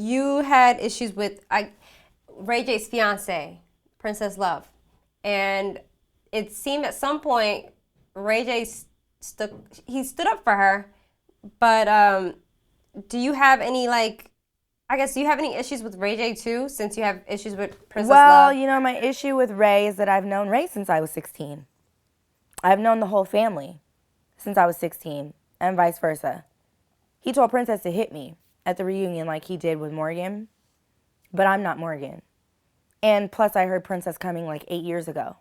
you had issues with Ray J's fiance, Princess Love, and it seemed at some point Ray J stood up for her, but do you have any do you have any issues with Ray J too, since you have issues with Princess Love? Well, my issue with Ray is that I've known Ray since I was 16. I've known the whole family since I was 16, and vice versa. He told Princess to hit me at the reunion like he did with Morgan, but I'm not Morgan. And plus, I heard Princess coming like 8 years ago.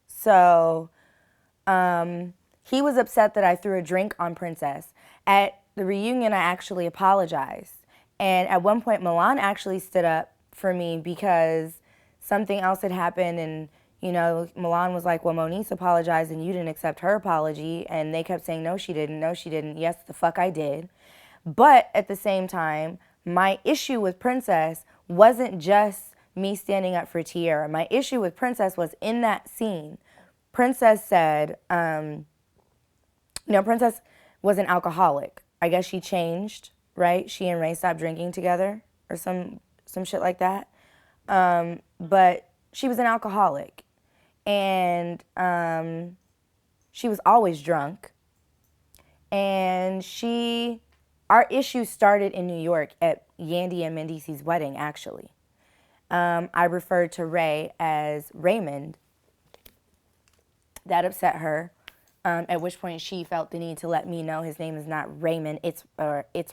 So he was upset that I threw a drink on Princess. At the reunion, I actually apologized. And at one point, Milan actually stood up for me because something else had happened. And, Milan was like, well, Moniece apologized and you didn't accept her apology. And they kept saying, no, she didn't. No, she didn't. Yes, the fuck I did. But at the same time, my issue with Princess wasn't just me standing up for Teairra. My issue with Princess was in that scene. Princess said, Princess was an alcoholic. I guess she changed, right? She and Ray stopped drinking together or some shit like that. But she was an alcoholic. And she was always drunk. And our issue started in New York at Yandy and Moniece's wedding, actually. I referred to Ray as Raymond. That upset her. At which point she felt the need to let me know his name is not Raymond, it's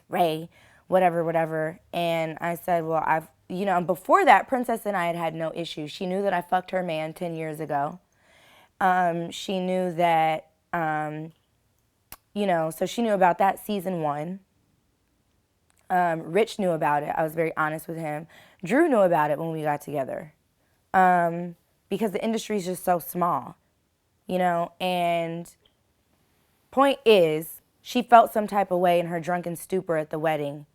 Ray, whatever. And I said, well, before that, Princess and I had no issues. She knew that I fucked her man 10 years ago. She knew that, so she knew about that season 1. Rich knew about it. I was very honest with him. Drew knew about it when we got together. Because the industry is just so small, and point is, she felt some type of way in her drunken stupor at the wedding.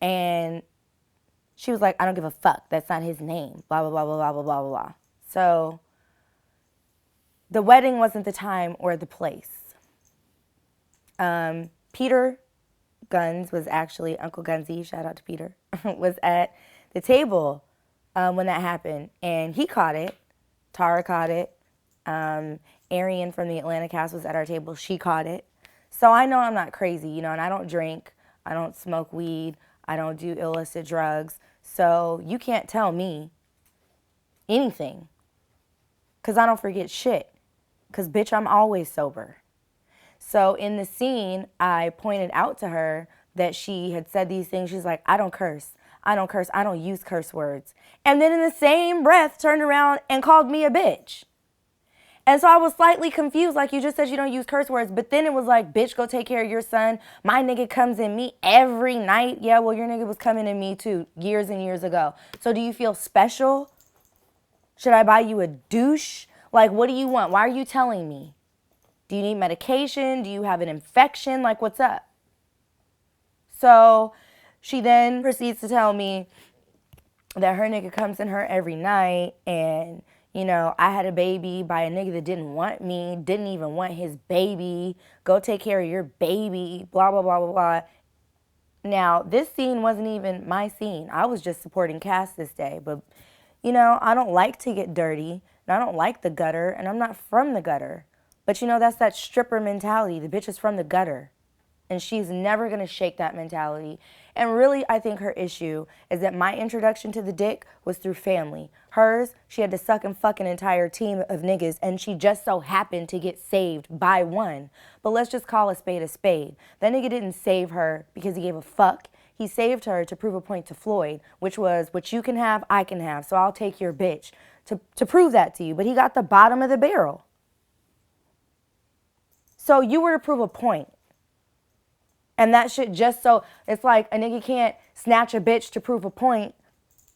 And she was like, I don't give a fuck. That's not his name. Blah, blah, blah, blah, blah, blah, blah, blah. So the wedding wasn't the time or the place. Peter Guns was actually, Uncle Gunsy, shout out to Peter, was at the table when that happened. And he caught it. Tara caught it. Arian from the Atlanta cast was at our table. She caught it. So I know I'm not crazy, and I don't drink. I don't smoke weed. I don't do illicit drugs. So you can't tell me anything because I don't forget shit because, bitch, I'm always sober. So in the scene, I pointed out to her that she had said these things. She's like, I don't curse. I don't curse. I don't use curse words. And then in the same breath turned around and called me a bitch. And so I was slightly confused, like you just said you don't use curse words, but then it was like, bitch, go take care of your son. My nigga comes in me every night. Yeah, well, your nigga was coming in me too, years and years ago. So do you feel special? Should I buy you a douche? Like, what do you want? Why are you telling me? Do you need medication? Do you have an infection? Like, what's up? So she then proceeds to tell me that her nigga comes in her every night and I had a baby by a nigga that didn't want me, didn't even want his baby. Go take care of your baby, blah, blah, blah, blah, blah. Now, this scene wasn't even my scene. I was just supporting Cass this day. But, I don't like to get dirty, and I don't like the gutter, and I'm not from the gutter. But, that's that stripper mentality. The bitch is from the gutter. And she's never going to shake that mentality. And really, I think her issue is that my introduction to the dick was through family. Hers, she had to suck and fuck an entire team of niggas, and she just so happened to get saved by one. But let's just call a spade a spade. That nigga didn't save her because he gave a fuck. He saved her to prove a point to Floyd, which was, what you can have, I can have, so I'll take your bitch to prove that to you. But he got the bottom of the barrel. So you were to prove a point. And that shit just so, it's like a nigga can't snatch a bitch to prove a point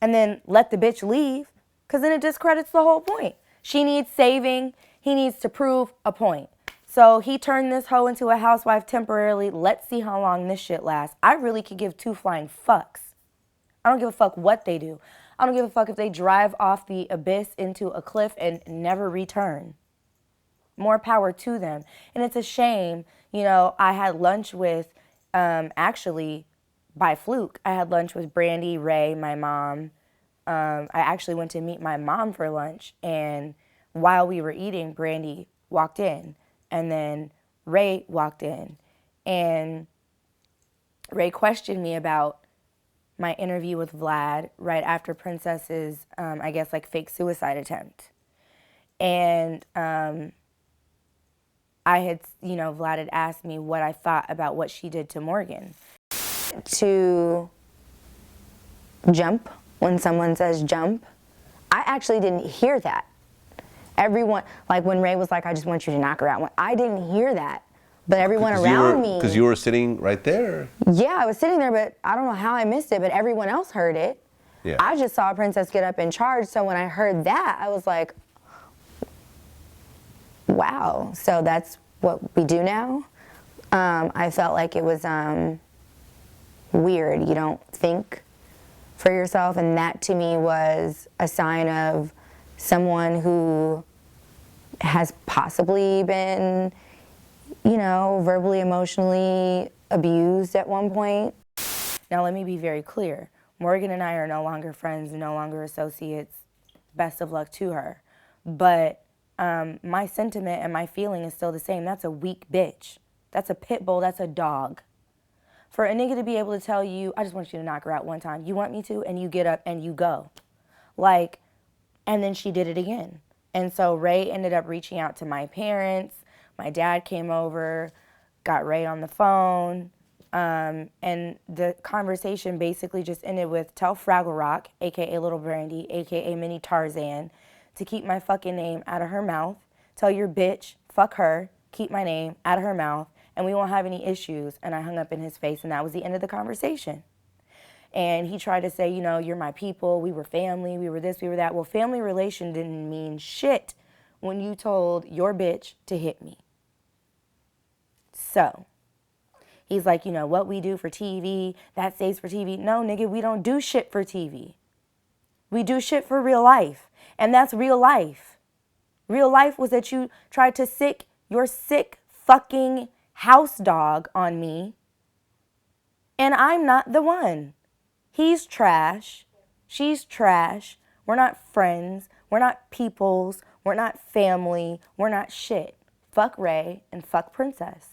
and then let the bitch leave, because then it discredits the whole point. She needs saving. He needs to prove a point. So he turned this hoe into a housewife temporarily. Let's see how long this shit lasts. I really could give two flying fucks. I don't give a fuck what they do. I don't give a fuck if they drive off the abyss into a cliff and never return. More power to them. And it's a shame, I had lunch with actually by fluke, I had lunch with Brandy, Ray, my mom. I actually went to meet my mom for lunch, and while we were eating, Brandy walked in, and then Ray walked in, and Ray questioned me about my interview with Vlad right after Princess's, I guess, like, fake suicide attempt. And I had, Vlad had asked me what I thought about what she did to Morgan. To jump when someone says jump, I actually didn't hear that. Everyone, like when Ray was like, I just want you to knock her out. I didn't hear that. But everyone around me. Because you were sitting right there. Yeah, I was sitting there, but I don't know how I missed it, but everyone else heard it. Yeah. I just saw Princess get up and charge, so when I heard that, I was like, wow, so that's what we do now? I felt like it was weird. You don't think for yourself, and that to me was a sign of someone who has possibly been, verbally, emotionally abused at one point. Now let me be very clear. Morgan and I are no longer friends, no longer associates. Best of luck to her. But my sentiment and my feeling is still the same. That's a weak bitch. That's a pit bull, that's a dog. For a nigga to be able to tell you, I just want you to knock her out one time. You want me to? And you get up and you go. And then she did it again. And so Ray ended up reaching out to my parents. My dad came over, got Ray on the phone. And the conversation basically just ended with, tell Fraggle Rock, AKA Little Brandy, AKA Mini Tarzan, to keep my fucking name out of her mouth. Tell your bitch, fuck her, keep my name out of her mouth, and we won't have any issues. And I hung up in his face, and that was the end of the conversation. And he tried to say, you're my people, we were family, we were this, we were that. Well, family relation didn't mean shit when you told your bitch to hit me. So he's like, what we do for TV, that stays for TV. No, nigga, we don't do shit for TV. We do shit for real life. And that's real life. Real life was that you tried to sick your sick fucking house dog on me. And I'm not the one. He's trash. She's trash. We're not friends. We're not peoples. We're not family. We're not shit. Fuck Ray and fuck Princess.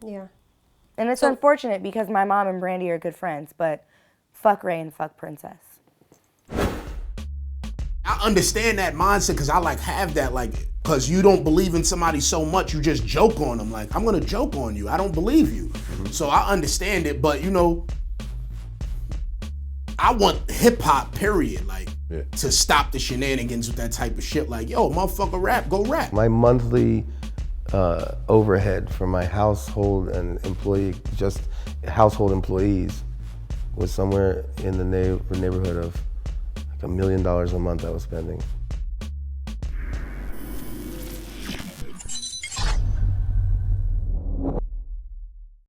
Yeah. And it's unfortunate because my mom and Brandy are good friends, but fuck Ray and fuck Princess. I understand that mindset because I have that because you don't believe in somebody so much, you just joke on them. Like, I'm gonna joke on you. I don't believe you. Mm-hmm. So I understand it, but I want hip hop, period. To stop the shenanigans with that type of shit. Like, yo, motherfucker, rap, go rap. My monthly overhead for my household and household employees was somewhere in the neighborhood of $1 million a month I was spending.